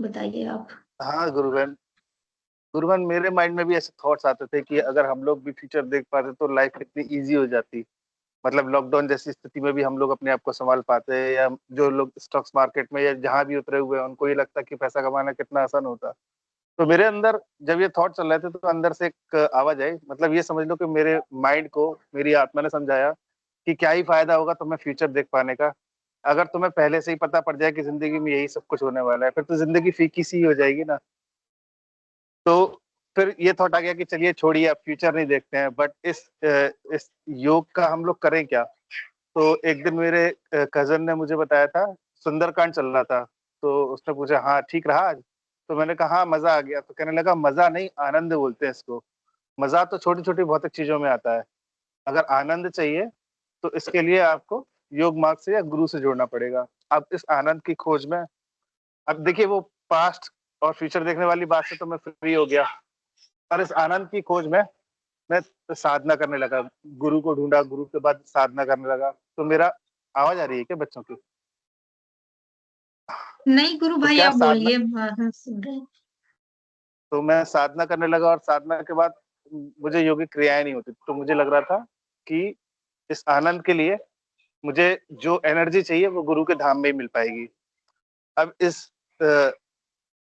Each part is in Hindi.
बताइए आप। हाँ गुरुबहन, गुरुबहन मेरे माइंड में भी ऐसे थॉट्स आते थे कि अगर हम लोग भी फ्यूचर देख पाते तो लाइफ कितनी इजी हो जाती। मतलब लॉकडाउन जैसी स्थिति में भी हम लोग अपने आप को संभाल पाते हैं, या जो लोग स्टॉक्स मार्केट में या जहां भी उतरे हुए हैं उनको ये लगता कि पैसा कमाना कितना आसान होता। तो मेरे अंदर जब ये थॉट चल रहे थे तो अंदर से एक आवाज आई, मतलब ये समझ लो कि मेरे माइंड को मेरी आत्मा ने समझाया कि क्या ही फायदा होगा तुम्हें फ्यूचर देख पाने का, अगर तुम्हें पहले से ही पता पड़ जाए कि जिंदगी में यही सब कुछ होने वाला है, फिर तो जिंदगी फीकी सी हो जाएगी ना। तो फिर ये थॉट आ गया कि चलिए छोड़िए, अब फ्यूचर नहीं देखते हैं, बट इस योग का हम लोग करें क्या। तो एक दिन मेरे कजन ने मुझे बताया था, सुंदरकांड चल रहा था, तो उसने पूछा हाँ ठीक रहा आज। तो मैंने कहा हाँ मजा आ गया। तो कहने लगा मजा नहीं, आनंद बोलते हैं इसको। मजा तो छोटी छोटी भौतिक चीजों में आता है, अगर आनंद चाहिए तो इसके लिए आपको योग मार्ग से या गुरु से जोड़ना पड़ेगा। अब इस आनंद की खोज में, अब देखिए वो पास्ट और फ्यूचर देखने वाली बात से तो मैं फ्री हो गया, पर इस आनंद की खोज में मैं साधना करने लगा, गुरु को ढूंढा, गुरु के बाद साधना करने लगा। तो मेरा आवाज आ रही है क्या बच्चों की? नहीं गुरु तो भाई क्या आप साधना, बोलिए, हाँ, सुन रहे हैं। तो मैं साधना करने लगा और साधना के बाद मुझे योगिक क्रियाएं नहीं होती, तो मुझे लग रहा था कि इस आनंद के लिए मुझे जो एनर्जी चाहिए वो गुरु के धाम में ही मिल पाएगी। अब अ,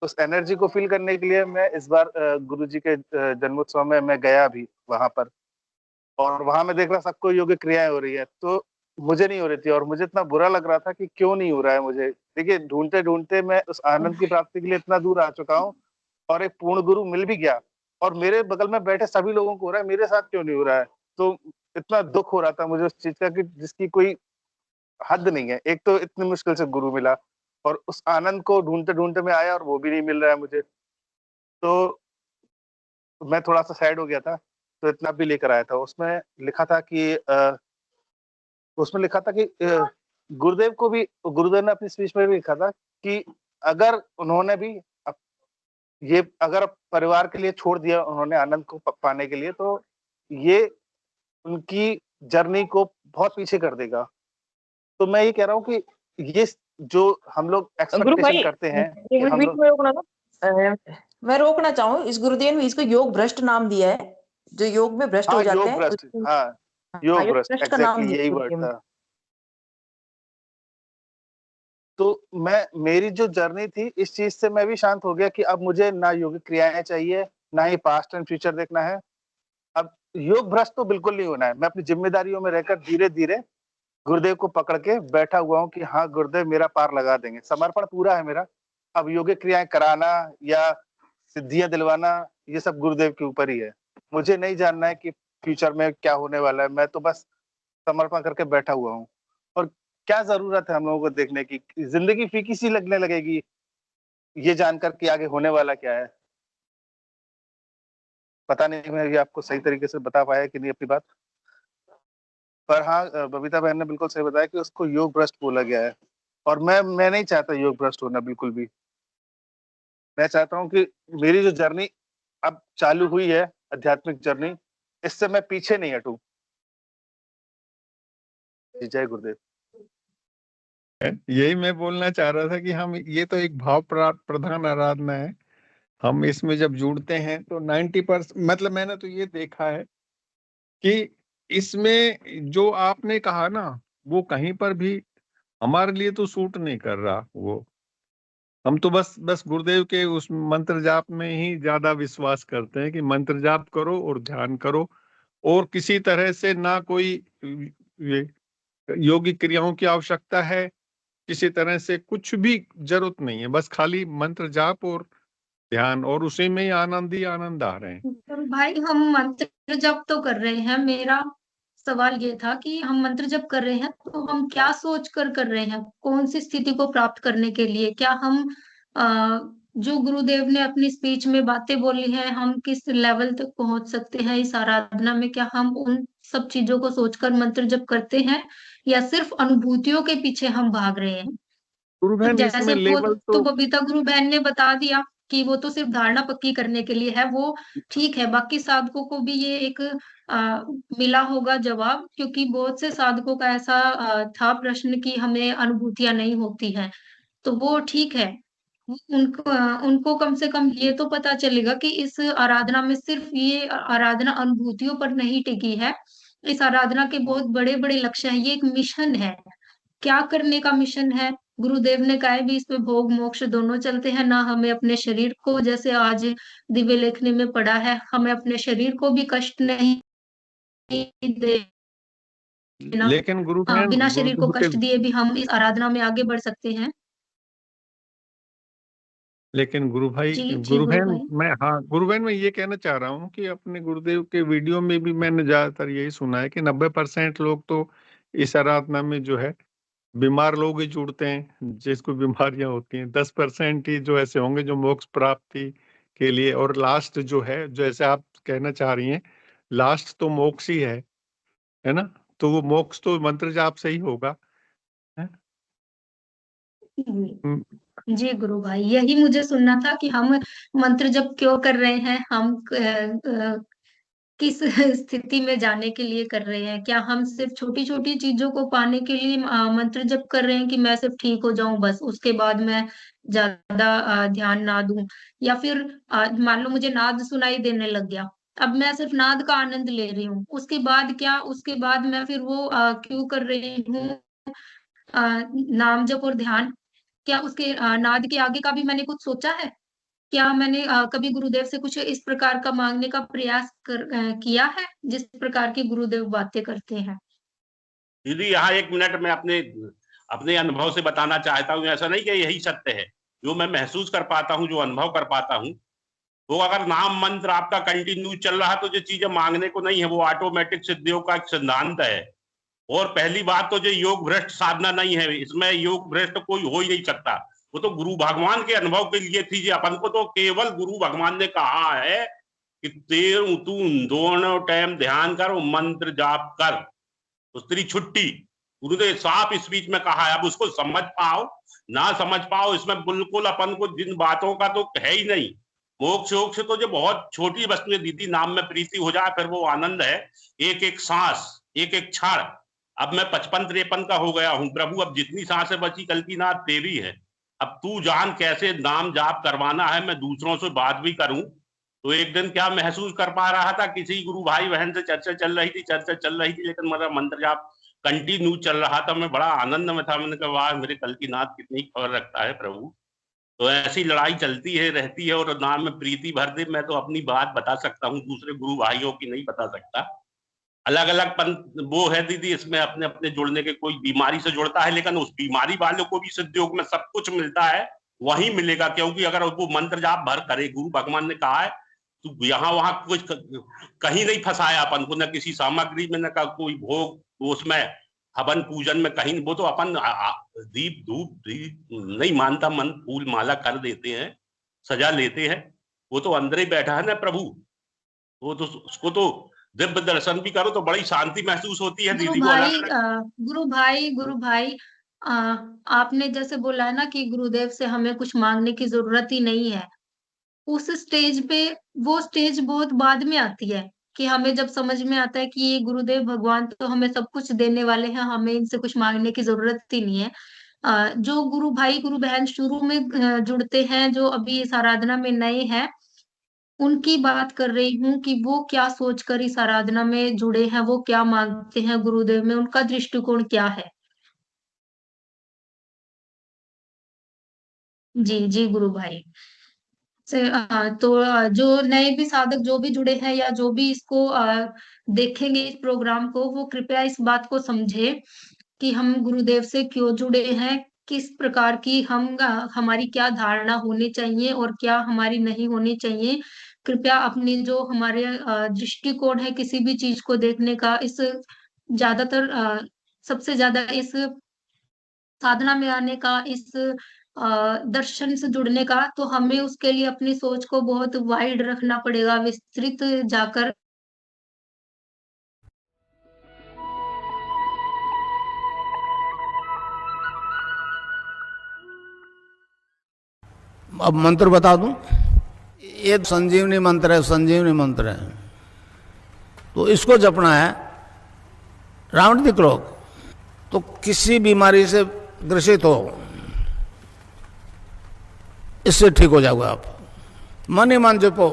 उस एनर्जी को फील करने के लिए मैं इस बार गुरु जी के जन्मोत्सव में मैं गया भी वहां पर, और वहां मैं देख रहा सबको योगिक क्रियाएं हो रही है, तो मुझे नहीं हो रही थी और मुझे इतना बुरा लग रहा था कि क्यों नहीं हो रहा है मुझे। देखिए ढूंढते ढूंढते मैं उस आनंद की प्राप्ति के लिए इतना दूर आ चुका हूँ, और एक पूर्ण गुरु मिल भी गया, और मेरे बगल में बैठे सभी लोगों को हो रहा है, मेरे साथ क्यों नहीं हो रहा है। तो इतना दुख हो रहा था मुझे उस चीज का कि जिसकी कोई हद नहीं है। एक तो इतनी मुश्किल से गुरु मिला, और उस आनंद को ढूंढते ढूंढते मैं आया और वो भी नहीं मिल रहा है मुझे। तो मैं थोड़ा सा सैड हो गया था, तो इतना भी लेकर आया था। उसमें लिखा था कि उसमें लिखा था कि गुरुदेव को भी, गुरुदेव ने अपनी स्पीच में भी लिखा था कि अगर उन्होंने भी ये अगर परिवार के लिए छोड़ दिया उन्होंने आनंद को पाने के लिए, तो ये उनकी जर्नी को बहुत पीछे कर देगा। तो मैं ये कह रहा हूँ कि ये जो हम लोग गुरु एक्सपेक्टेशन भाई करते हैं एक कि मिनट हम बीच लोग, में रोकना था। मैं रोकना चाहूँ, इस गुरुदेव ने इसको योग भ्रष्ट नाम दिया है, जो योग में भ्रष्ट हो हाँ जाते योग हैं भ्रष्ट, उसको। हाँ हाँ, योग योग भ्रष्ट भ्रष्ट का नाम एग्जैक्टली दिया यही वर्ड गुरुदेव ने। था। तो मैं, मेरी जो जर्नी थी इस चीज से मैं भी शांत हो गया कि अब मुझे ना योगिक क्रियाएं चाहिए, ना ही पास्ट एंड फ्यूचर देखना है। अब योग भ्रष्ट तो बिल्कुल नहीं होना है। मैं अपनी जिम्मेदारियों में रहकर धीरे धीरे गुरुदेव को पकड़ के बैठा हुआ हूँ कि हाँ गुरुदेव मेरा पार लगा देंगे, समर्पण पूरा है मेरा। अब योगिक क्रियाएं कराना या सिद्धियां दिलवाना ये सब गुरुदेव के ऊपर ही है। मुझे नहीं जानना है कि फ्यूचर में क्या होने वाला है, मैं तो बस समर्पण करके बैठा हुआ हूँ। और क्या जरूरत है हम लोगों को देखने की, जिंदगी फीकी सी लगने लगेगी ये जानकर कि आगे होने वाला क्या है। पता नहीं मैं ये आपको सही तरीके से बता पाया कि नहीं अपनी बात। पर हाँ बबीता बहन ने बिल्कुल सही बताया कि उसको योग भ्रष्ट बोला गया है, और मैं नहीं चाहता योग भ्रष्ट होना बिल्कुल भी। मैं चाहता हूँ कि मेरी जो जर्नी अब चालू हुई है, आध्यात्मिक जर्नी, इससे मैं पीछे नहीं हटूं। जी जय गुरुदेव। यही मैं बोलना चाह रहा था कि हम, ये तो एक भाव प्रधान आराधना है। हम इसमें जब जुड़ते हैं तो 90%, मतलब मैंने तो ये देखा है कि इसमें जो आपने कहा ना, वो कहीं पर भी हमारे लिए तो सूट नहीं कर रहा। वो हम तो बस बस गुरुदेव के उस मंत्र जाप में ही ज्यादा विश्वास करते हैं कि मंत्र जाप करो और ध्यान करो, और किसी तरह से ना कोई ये योगिक क्रियाओं की आवश्यकता है, किसी तरह से कुछ भी जरूरत नहीं है। बस खाली मंत्र जाप और ध्यान, और उसी में ही आनंद आ रहे हैं। तो भाई हम मंत्र जप तो कर रहे हैं, मेरा सवाल ये था कि हम मंत्र जप कर रहे हैं तो हम क्या सोच कर रहे हैं, कौन सी स्थिति को प्राप्त करने के लिए। क्या हम जो गुरुदेव ने अपनी स्पीच में बातें बोली हैं, हम किस लेवल तक पहुंच सकते हैं इस आराधना में, क्या हम उन सब चीजों को सोचकर मंत्र जप करते हैं, या सिर्फ अनुभूतियों के पीछे हम भाग रहे हैं। गुरु तो बहन जैसे इसमें वो लेवल तो तो, बबीता गुरु बहन ने बता दिया कि वो तो सिर्फ धारणा पक्की करने के लिए है, वो ठीक है। बाकी साधकों को भी ये एक आ, मिला होगा जवाब, क्योंकि बहुत से साधकों का ऐसा था प्रश्न कि हमें अनुभूतियां नहीं होती है, तो वो ठीक है। उनको उनको कम से कम ये तो पता चलेगा कि इस आराधना में सिर्फ ये आराधना अनुभूतियों पर नहीं टिकी है। इस आराधना के बहुत बड़े बड़े लक्ष्य हैं, ये एक मिशन है। क्या करने का मिशन है? गुरुदेव ने कहा है भी इसमें भोग मोक्ष दोनों चलते हैं ना। हमें अपने शरीर को, जैसे आज दिव्य लेखनी में पढ़ा है, हमें अपने शरीर को भी कष्ट नहीं देना। लेकिन गुरु बहन, बिना शरीर को गुरुदेव के कष्ट दिए भी हम इस आराधना में आगे बढ़ सकते हैं। लेकिन गुरु भाई, जी जी गुरु गुरु बहन, भाई। मैं, हाँ गुरु बहन, मैं ये कहना चाह रहा हूँ कि अपने गुरुदेव के वीडियो में भी मैंने ज्यादातर यही सुना है कि 90% लोग तो इस आराधना में जो है बीमार लोग ही जुड़ते हैं, जिसको बीमारियां होती हैं। 10% ही जो ऐसे होंगे जो मोक्ष प्राप्ति के लिए, और लास्ट जो है, जैसे आप कहना चाह रही हैं, लास्ट तो मोक्ष ही है ना? तो वो मोक्ष तो मंत्र जाप से ही होगा, है? हम्म, जी गुरु भाई, यही मुझे सुनना था कि हम मंत्र जप क्यों कर रहे हैं, हम किस स्थिति में जाने के लिए कर रहे हैं। क्या हम सिर्फ छोटी छोटी चीजों को पाने के लिए मंत्र जप कर रहे हैं कि मैं सिर्फ ठीक हो जाऊं बस, उसके बाद मैं ज्यादा ध्यान ना दूं? या फिर मान लो मुझे नाद सुनाई देने लग गया, अब मैं सिर्फ नाद का आनंद ले रही हूँ, उसके बाद क्या, उसके बाद मैं फिर वो क्यों कर रही हूँ नाम जप और ध्यान? क्या उसके नाद के आगे का भी मैंने कुछ सोचा है? क्या मैंने कभी गुरुदेव से कुछ इस प्रकार का मांगने का प्रयास किया है जिस प्रकार के गुरुदेव बातें करते हैं? दीदी यहाँ 1 मिनट में अपने अपने अनुभव से बताना चाहता हूँ। ऐसा नहीं कि यही सत्य है, जो मैं महसूस कर पाता हूँ, जो अनुभव कर पाता हूँ, वो अगर नाम मंत्र आपका कंटिन्यू चल रहा तो जो चीजें मांगने को नहीं है वो ऑटोमेटिक सिद्धियों का एक सिद्धांत है। और पहली बात तो जो योग भ्रष्ट साधना नहीं है, इसमें योग भ्रष्ट कोई हो ही नहीं सकता। वो तो गुरु भगवान के अनुभव के लिए थी। अपन को तो केवल गुरु भगवान ने कहा है कि तू दोनों टाइम ध्यान कर, मंत्र जाप कर, तो तेरी छुट्टी। गुरुदेव साफ इस बीच में कहा है। अब उसको समझ पाओ ना समझ पाओ, इसमें बिल्कुल अपन को जिन बातों का तो है ही नहीं। मोक्ष वोक्ष तो जो बहुत छोटी वस्तुएं दीदी, नाम में प्रीति हो जाए फिर वो आनंद है। एक एक सांस, एक एक क्षण। अब मैं 55-53 का हो गया हूं प्रभु, अब जितनी सांसें बची कल की नाथ तेरी है। अब तू जान कैसे नाम जाप करवाना है, मैं दूसरों से बात भी करूं। तो एक दिन क्या महसूस कर पा रहा था, किसी गुरु भाई बहन से चर्चा चल रही थी, लेकिन मेरा मंत्र जाप कंटिन्यू चल रहा था। मैं बड़ा आनंद में था। मैंने कहा वाह, मेरे कल की नाथ कितनी खबर रखता है प्रभु। तो ऐसी लड़ाई चलती है, रहती है, और नाम में प्रीति भर दे। मैं तो अपनी बात बता सकता हूँ, दूसरे गुरु भाइयों की नहीं बता सकता। अलग अलग वो है दीदी, इसमें अपने अपने जुड़ने के, कोई बीमारी से जुड़ता है, लेकिन उस बीमारी वालों को भी सिद्ध योग में सब कुछ मिलता है, वही मिलेगा। क्योंकि अगर वो मंत्र जाप भर करे, गुरु भगवान ने कहा है, तो यहाँ वहां कुछ कहीं नहीं फंसाया अपन को, न किसी सामग्री में, न कोई भोग उसमें, हवन पूजन में कहीं। वो तो अपन दीप धूप दीप नहीं मानता मन, फूल माला कर देते हैं, सजा लेते हैं। वो तो अंदर ही बैठा है ना प्रभु। वो तो उसको तो दिव्य दर्शन भी करो तो बड़ी शांति महसूस होती है गुरु दीदी। वो भाई, अलग अलग गुरु भाई, आपने जैसे बोला है ना कि गुरुदेव से हमें कुछ मांगने की जरूरत ही नहीं है, उस स्टेज पे, वो स्टेज बहुत बाद में आती है कि हमें जब समझ में आता है कि ये गुरुदेव भगवान तो हमें सब कुछ देने वाले हैं, हमें इनसे कुछ मांगने की जरूरत ही नहीं है। जो गुरु भाई गुरु बहन शुरू में जुड़ते हैं, जो अभी इस आराधना में नए हैं, उनकी बात कर रही हूँ कि वो क्या सोचकर इस आराधना में जुड़े हैं, वो क्या मांगते हैं गुरुदेव में, उनका दृष्टिकोण क्या है। जी जी गुरु भाई। तो जो नए भी साधक जो भी जुड़े हैं या जो भी इसको देखेंगे इस प्रोग्राम को, वो कृपया इस बात को समझे कि हम गुरुदेव से क्यों जुड़े हैं, किस प्रकार की हमारी क्या धारणा होनी चाहिए और क्या हमारी नहीं होनी चाहिए। कृपया अपनी जो हमारे दृष्टिकोण है किसी भी चीज को देखने का, इस ज्यादातर सबसे ज्यादा इस साधना में आने का, इस दर्शन से जुड़ने का, तो हमें उसके लिए अपनी सोच को बहुत वाइड रखना पड़ेगा, विस्तृत जाकर। अब मंत्र बता दूं, ये संजीवनी मंत्र है, संजीवनी मंत्र है। तो इसको जपना है राउंड द क्लॉक। तो किसी बीमारी से ग्रसित हो, इससे ठीक हो जाओगे आप। मन ही मन जपो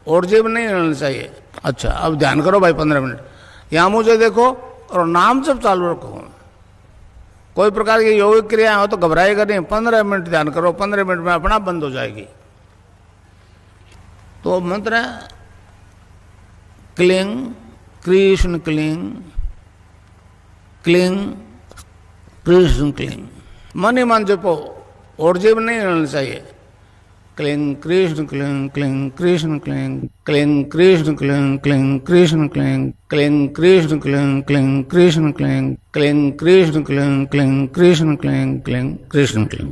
और जीव नहीं रहना चाहिए। अच्छा, अब ध्यान करो भाई 15 मिनट, यहाँ मुझे देखो और नाम जब चालू रखो। कोई प्रकार की योगिक क्रियाएं हो तो घबराएगा नहीं, 15 मिनट ध्यान करो, 15 मिनट में अपना बंद हो जाएगी। तो मंत्र है cling Krishna cling, cling Krishna cling. मन ही मन जपो और जीव नहीं रहना चाहिए। Cling Krishna cling, cling Krishna cling, cling Krishna cling, cling Krishna cling, cling Krishna cling, cling Krishna cling, cling Krishna cling, cling Krishna cling, cling Krishna cling.